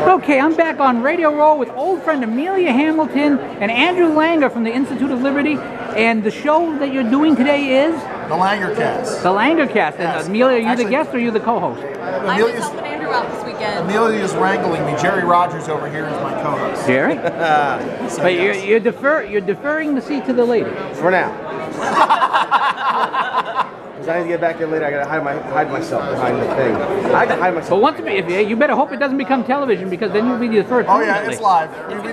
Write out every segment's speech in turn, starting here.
Okay, I'm back on Radio Roll with old friend Amelia Hamilton and Andrew Langer from the Institute of Liberty. And the show that you're doing today is? The Langercast. The Langercast. Yes. And Amelia, are you the guest or are you the co-host? I was helping Andrew out this weekend. Amelia's wrangling me. Jerry Rogers over here is my co-host. Jerry? So But yes. you're deferring the seat to the lady. For now. Because I need to get back there later. I gotta hide myself behind the thing. I can hide myself. But once, you better hope it doesn't become television because then you'll be the third. Oh yeah, it's live. We'll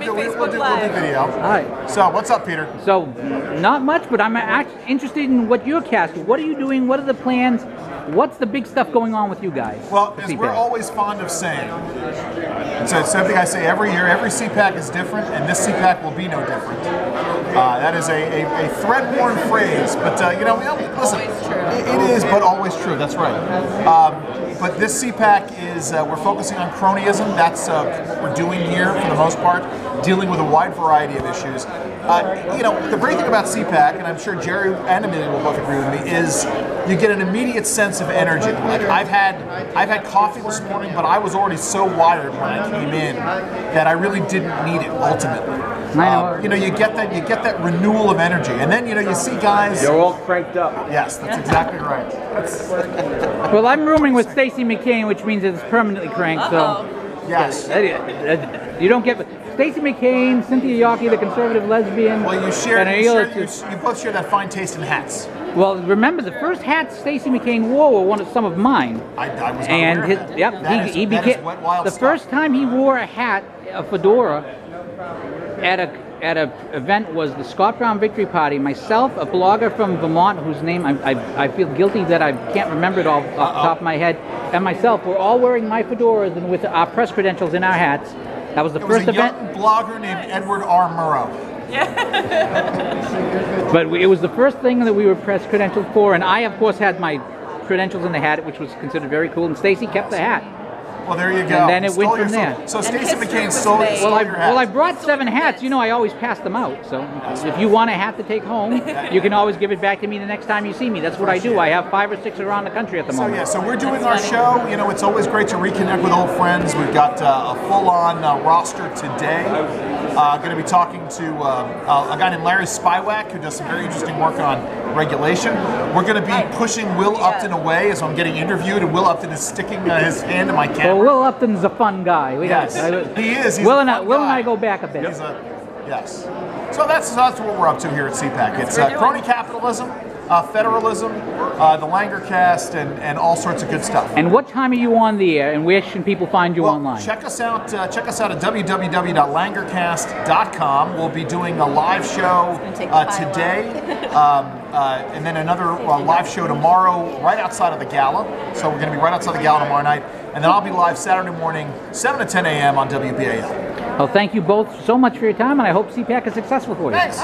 do Live. video. All right. So what's up, Peter? So, not much, but I'm actually interested in what you're casting. What are you doing? What are the plans? What's the big stuff going on with you guys? Well, for as CPAC? we're always fond of saying, it's something I say every year, every CPAC is different, and this CPAC will be no different. That is a thread-worn phrase, but listen, it is, but always true, that's right. But this CPAC is, we're focusing on cronyism. That's what we're doing here for the most part, dealing with a wide variety of issues. The great thing about CPAC, and I'm sure Jerry and Amelia will both agree with me, is you get an immediate sense of energy. Like I've had coffee this morning, but I was already so wired when I came in that I really didn't need it ultimately. You get that renewal of energy, and then you see guys. You're all cranked up. Yes, that's exactly right. Well, I'm rooming with Stacey McCain, which means it's permanently cranked. So Yes. you don't get Stacey McCain, Cynthia Yawkey, the conservative lesbian. Well, you both share that fine taste in hats. Well, remember the first hats Stacey McCain wore were some of mine. I was not And aware of that. he That became is wet, wild the stuff. first time he wore a hat, a fedora, at a event was the Scott Brown Victory Party. Myself, a blogger from Vermont whose name I feel guilty that I can't remember it all off the top of my head, and myself were all wearing my fedoras and with our press credentials in our hats. That was the first event. Young blogger named Edward R. Murrow. But it was the first thing that we were press credentialed for, and I, of course, had my credentials in the hat, which was considered very cool, and Stacey kept the hat. Well, there you go. And then it went from there. So Stacey history McCain was stole made. your hat. I brought 7 hats. I always pass them out. So if you want a hat to take home, you can always give it back to me the next time you see me. That's what I do. I have 5 or 6 around the country at the moment. So we're doing our show. It's always great to reconnect with old friends. We've got a full-on roster today. Going to be talking to a guy named Larry Spywak, who does some very interesting work on regulation. We're going to be pushing Will Upton away as I'm getting interviewed, and Will Upton is sticking his hand in my camera. Well, Will Upton's a fun guy. Yes, he is. He's Will a and fun Will and guy. I go back a bit. Yes. So that's what we're up to here at CPAC. It's crony capitalism, federalism, the Langercast, and all sorts of good stuff. And what time are you on the air, and where should people find you online? Check us out. Check us out at www.langercast.com. We'll be doing a live show today, and then another live show tomorrow, right outside of the gala. So we're going to be right outside the gala tomorrow night, and then I'll be live Saturday morning, 7 to 10 a.m. on WBAL. Well, thank you both so much for your time, and I hope CPAC is successful for you. Thanks.